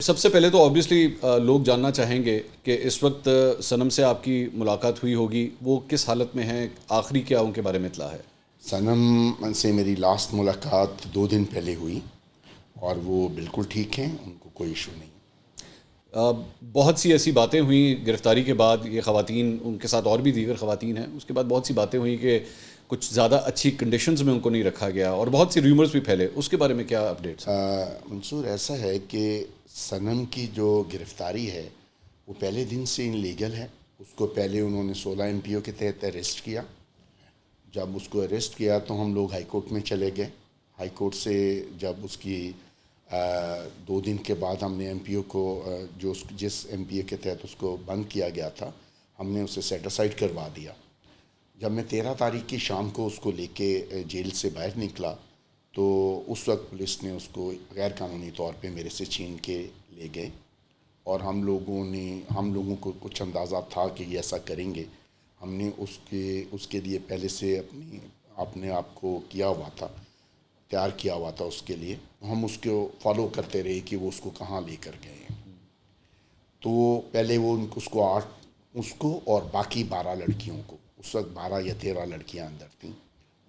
سب سے پہلے تو آبویسلی لوگ جاننا چاہیں گے کہ اس وقت صنم سے آپ کی ملاقات ہوئی ہوگی، وہ کس حالت میں ہیں، آخری کیا ان کے بارے میں اطلاع ہے؟ صنم سے میری لاسٹ ملاقات 2 دن پہلے ہوئی اور وہ بالکل ٹھیک ہیں، ان کو کوئی ایشو نہیں۔ بہت سی ایسی باتیں ہوئیں گرفتاری کے بعد، یہ خواتین، ان کے ساتھ اور بھی دیگر خواتین ہیں، اس کے بعد بہت سی باتیں ہوئیں کہ کچھ زیادہ اچھی کنڈیشنز میں ان کو نہیں رکھا گیا اور بہت سی ریومرز بھی پھیلے، اس کے بارے میں کیا اپڈیٹس ہیں؟ منصور، ایسا ہے کہ صنم کی جو گرفتاری ہے وہ پہلے دن سے انلیگل ہے۔ اس کو پہلے انہوں نے 16 MPO کے تحت اریسٹ کیا۔ جب اس کو اریسٹ کیا تو ہم لوگ ہائی کورٹ میں چلے گئے۔ ہائی کورٹ سے جب اس کی 2 دن کے بعد ہم نے MPO کو جس MPO کے تحت اس کو بند کیا گیا تھا، ہم نے اسے سیٹ اسائڈ کروا دیا۔ جب میں 13 تاریخ کی شام کو اس کو لے کے جیل سے باہر نکلا تو اس وقت پولیس نے اس کو غیر قانونی طور پہ میرے سے چھین کے لے گئے، اور ہم لوگوں کو کچھ اندازہ تھا کہ یہ ایسا کریں گے۔ ہم نے اس کے لیے پہلے سے اپنے آپ کو تیار کیا ہوا تھا اس کے لیے۔ ہم اس کو فالو کرتے رہے کہ وہ اس کو کہاں لے کر گئے ہیں۔ تو پہلے وہ اس کو اور باقی 12 لڑکیوں کو، اس وقت 12 یا 13 لڑکیاں اندر تھیں،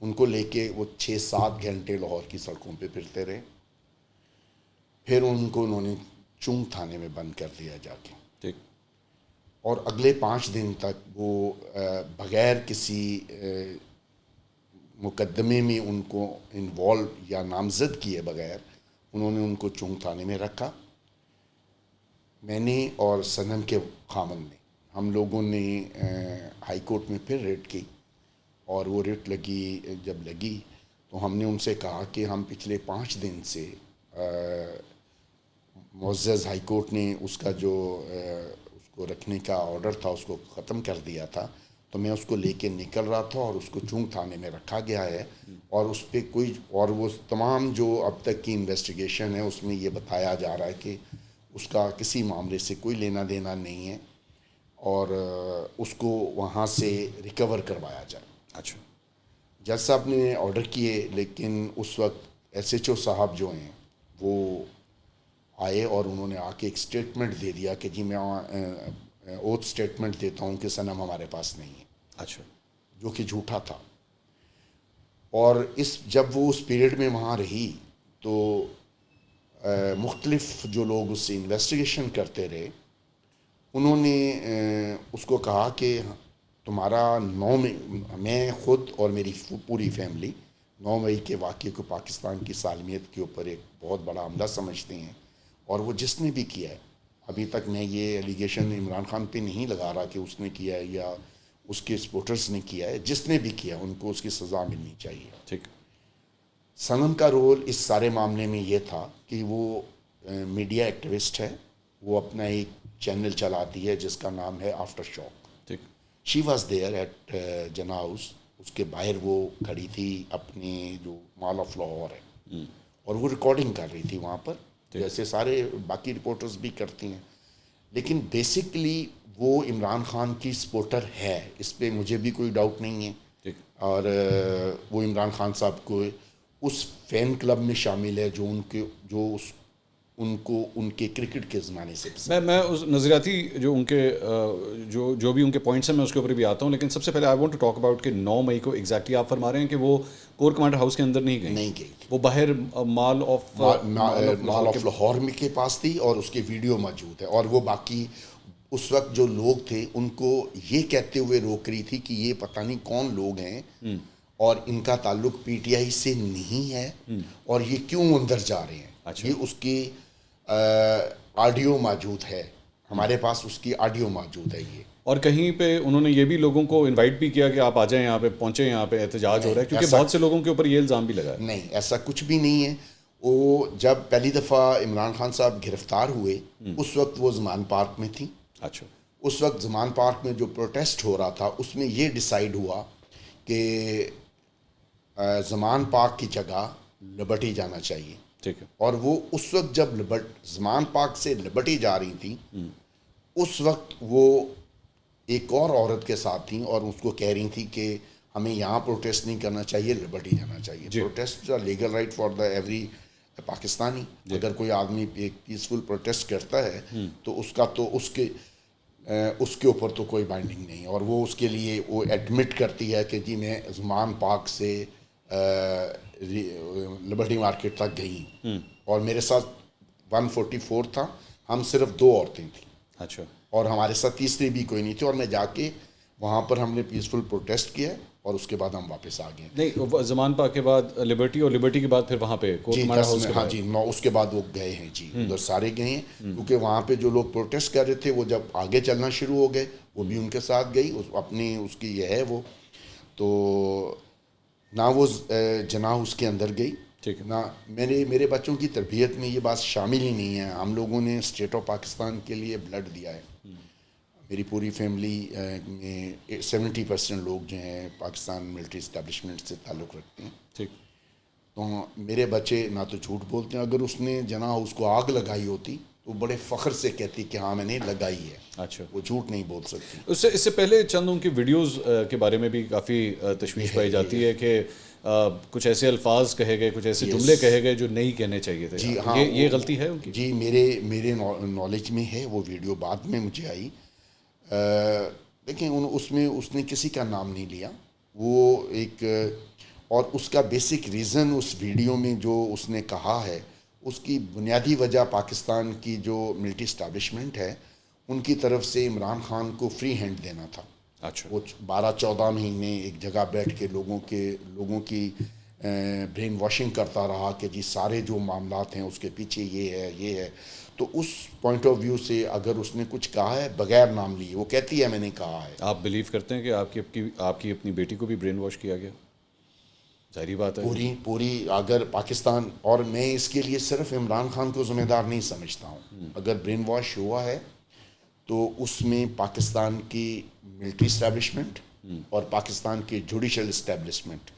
ان کو لے کے وہ 6-7 گھنٹے لاہور کی سڑکوں پہ پھرتے رہے۔ پھر انہوں نے چنگ تھانے میں بند کر دیا جا کے، ٹھیک، اور اگلے 5 دن تک وہ بغیر کسی مقدمے میں ان کو انوالو یا نامزد کیے بغیر انہوں نے ان کو چنگ تھانے میں رکھا۔ میں نے اور صنم کے خامن نے، ہم لوگوں نے ہائی کورٹ میں پھر ریٹ کی، اور وہ ریٹ جب لگی تو ہم نے ان سے کہا کہ ہم پچھلے 5 دن سے معزز ہائی کورٹ نے اس کو رکھنے کا آرڈر تھا اس کو ختم کر دیا تھا، تو میں اس کو لے کے نکل رہا تھا اور اس کو چنگ تھانے میں رکھا گیا ہے، اور اس پہ وہ تمام جو اب تک کی انویسٹیگیشن ہے اس میں یہ بتایا جا رہا ہے کہ اس کا کسی معاملے سے کوئی لینا دینا نہیں ہے، اور اس کو وہاں سے ریکور کروایا جائے۔ اچھا، جج صاحب نے آرڈر کیے، لیکن اس وقت SHO صاحب جو ہیں وہ آئے اور انہوں نے آ کے ایک اسٹیٹمنٹ دے دیا کہ جی میں اوتھ اسٹیٹمنٹ دیتا ہوں کہ صنم ہمارے پاس نہیں ہے، اچھا، جو کہ جھوٹا تھا۔ اور جب وہ اس پیریڈ میں وہاں رہی تو مختلف جو لوگ اس سے انویسٹیگیشن کرتے رہے، انہوں نے اس کو کہا کہ تمہارا 9 مئی، میں خود اور میری پوری فیملی 9 مئی کے واقعے کو پاکستان کی سالمیت کے اوپر ایک بہت بڑا حملہ سمجھتے ہیں، اور وہ جس نے بھی کیا ہے، ابھی تک میں یہ ایلیگیشن عمران خان پہ نہیں لگا رہا کہ اس نے کیا ہے یا اس کے سپورٹرز نے کیا ہے، جس نے بھی کیا ان کو اس کی سزا ملنی چاہیے۔ ٹھیک، صنم کا رول اس سارے معاملے میں یہ تھا کہ وہ میڈیا ایکٹیوسٹ ہے، وہ اپنا ایک چینل چلاتی ہے جس کا نام ہے آفٹر شاک۔ ٹھیک، she was there at Jinnah house, اس کے باہر وہ کھڑی تھی اپنے جو مال آف لاہور ہے، اور وہ ریکارڈنگ کر رہی تھی وہاں پر، جیسے سارے باقی رپورٹرز بھی کرتی ہیں، لیکن بیسکلی وہ عمران خان کی سپورٹر ہے، اس پہ مجھے بھی کوئی ڈاؤٹ نہیں ہے، ٹھیک، اور وہ عمران خان صاحب کو اس فین کلب میں شامل ہے ان کو ان کے کرکٹ کے زمانے سے پسند۔ میں اس نظریاتی جو ان کے جو بھی ان کے پوائنٹس ہیں میں اس کے اوپر بھی آتا ہوں، لیکن سب سے پہلے I want to talk about کہ 9 مئی کو ایگزیکٹلی آپ فرما رہے ہیں کہ وہ کور کمانڈر ہاؤس کے اندر نہیں گئی، وہ باہر مال آف لاہور میں کے پاس تھی، اور اس کے ویڈیو موجود ہے، اور وہ باقی اس وقت جو لوگ تھے ان کو یہ کہتے ہوئے روک رہی تھی کہ یہ پتہ نہیں کون لوگ ہیں اور ان کا تعلق PTI سے نہیں ہے، اور یہ کیوں اندر جا رہے ہیں۔ یہ اس کی آڈیو موجود ہے، ہمارے پاس اس کی آڈیو موجود ہے یہ۔ اور کہیں پہ انہوں نے یہ بھی لوگوں کو انوائٹ بھی کیا کہ آپ آ جائیں، یہاں پہ پہنچیں، یہاں پہ احتجاج ہو رہا ہے، کیونکہ بہت سے لوگوں کے اوپر یہ الزام بھی لگا ہے۔ نہیں، ایسا کچھ بھی نہیں ہے۔ وہ جب پہلی دفعہ عمران خان صاحب گرفتار ہوئے اس وقت وہ زمان پارک میں تھیں۔ اچھا، اس وقت زمان پارک میں جو پروٹیسٹ ہو رہا تھا اس میں یہ ڈیسائیڈ ہوا کہ زمان پارک کی جگہ لبرٹی جانا چاہیے، ٹھیک ہے، اور وہ اس وقت جب زمان پارک سے لبرٹی جا رہی تھیں اس وقت وہ ایک اور عورت کے ساتھ تھیں اور اس کو کہہ رہی تھی کہ ہمیں یہاں پروٹیسٹ نہیں کرنا چاہیے، لبرٹی جانا چاہیے۔ Protest legal right for the every Pakistani. اگر کوئی آدمی ایک پیسفل پروٹیسٹ کرتا ہے تو اس کا تو اس کے اوپر تو کوئی بائنڈنگ نہیں, اور وہ اس کے لیے وہ ایڈمٹ کرتی ہے کہ جی میں زمان پارک سے لبرٹی مارکیٹ تک گئی, اور میرے ساتھ 144 تھا, ہم صرف 2 عورتیں تھیں. اچھا. اور ہمارے ساتھ تیسری بھی کوئی نہیں تھی, اور میں جا کے وہاں پر ہم نے پیسفل پروٹیسٹ کیا, اور اس کے بعد ہم واپس آ گئے. نہیں, زمان پاک کے بعد لبرٹی, اور لبرٹی کے بعد پھر وہاں پہ جی 9 اس کے بعد وہ گئے ہیں جی, ادھر سارے گئے ہیں, کیونکہ وہاں پہ جو لوگ پروٹیسٹ کر رہے تھے وہ جب آگے چلنا شروع ہو گئے وہ بھی ان کے ساتھ گئی. اپنی اس کی یہ ہے وہ, تو نہ وہ جناح اس کے اندر گئی, نہ میرے بچوں کی تربیت میں یہ بات شامل ہی نہیں ہے. ہم لوگوں نے اسٹیٹ آف پاکستان کے لیے بلڈ دیا ہے. میری پوری فیملی میں 70% لوگ جو ہیں پاکستان ملٹری اسٹیبلشمنٹ سے تعلق رکھتے ہیں. ٹھیک. تو میرے بچے نہ تو جھوٹ بولتے ہیں. اگر اس نے جناح اس کو آگ لگائی ہوتی تو بڑے فخر سے کہتی کہ ہاں میں نے لگائی ہے. اچھا. وہ جھوٹ نہیں بول سکتی. اس سے پہلے چند ان کی ویڈیوز کے بارے میں بھی کافی تشویش پائی جاتی ہے کہ کچھ ایسے الفاظ کہے گئے, کچھ ایسے جملے کہے گئے جو نہیں کہنے چاہیے تھے. جی ہاں, یہ غلطی ہے ان کی؟ جی میرے نالج میں ہے, وہ ویڈیو بعد میں مجھے آئی. دیکھیں اس نے کسی کا نام نہیں لیا. وہ ایک, اور اس کا بیسک ریزن اس ویڈیو میں جو اس نے کہا ہے, اس کی بنیادی وجہ پاکستان کی جو ملٹری اسٹیبلشمنٹ ہے ان کی طرف سے عمران خان کو فری ہینڈ دینا تھا. اچھا. وہ 12-14 مہینے ایک جگہ بیٹھ کے لوگوں کی برین واشنگ کرتا رہا کہ جی سارے جو معاملات ہیں اس کے پیچھے یہ ہے. تو اس پوائنٹ آف ویو سے اگر اس نے کچھ کہا ہے بغیر نام لیے, وہ کہتی ہے میں نے کہا ہے. آپ بلیو کرتے ہیں کہ آپ کی اپنی بیٹی کو بھی برین واش کیا گیا؟ ظاہری بات ہے پوری اگر پاکستان, اور میں اس کے لیے صرف عمران خان کو ذمہ دار نہیں سمجھتا ہوں. اگر برین واش ہوا ہے تو اس میں پاکستان کی ملٹری اسٹیبلشمنٹ اور پاکستان کی جوڈیشل اسٹیبلشمنٹ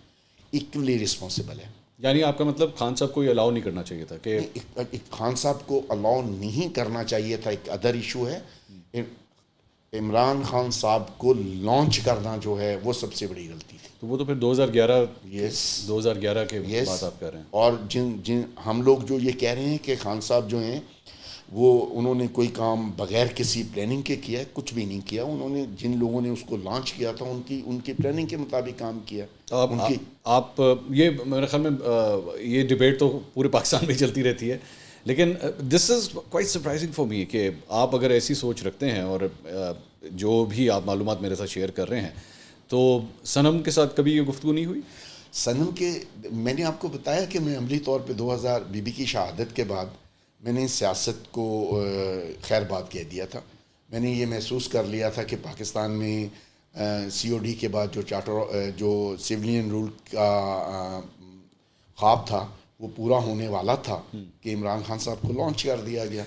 ایکولی رسپانسبل ہے. یعنی آپ کا مطلب خان صاحب کو یہ الاؤ نہیں کرنا چاہیے تھا کہ خان صاحب کو الاؤ نہیں کرنا چاہیے تھا. ایک ادر ایشو ہے, عمران خان صاحب کو لانچ کرنا جو ہے وہ سب سے بڑی غلطی تھی. تو وہ تو پھر 2011 کے بات آپ کہہ رہے ہیں. اور جن ہم لوگ جو یہ کہہ رہے ہیں کہ خان صاحب جو ہیں وہ انہوں نے کوئی کام بغیر کسی پلاننگ کے کیا, کچھ بھی نہیں کیا. انہوں نے جن لوگوں نے اس کو لانچ کیا تھا ان کی پلاننگ کے مطابق کام کیا. آپ یہ میرے خیال میں یہ ڈبیٹ تو پورے پاکستان میں چلتی رہتی ہے, لیکن this is quite surprising for me کہ آپ اگر ایسی سوچ رکھتے ہیں اور جو بھی آپ معلومات میرے ساتھ شیئر کر رہے ہیں, تو صنم کے ساتھ کبھی یہ گفتگو نہیں ہوئی؟ صنم کے, میں نے آپ کو بتایا کہ میں عملی طور پہ 2000 بی کی شہادت کے بعد میں نے سیاست کو خیر بات کہہ دیا تھا. میں نے یہ محسوس کر لیا تھا کہ پاکستان میں COD کے بعد جو سویلین رول کا خواب تھا وہ پورا ہونے والا تھا کہ عمران خان صاحب کو لانچ کر دیا گیا.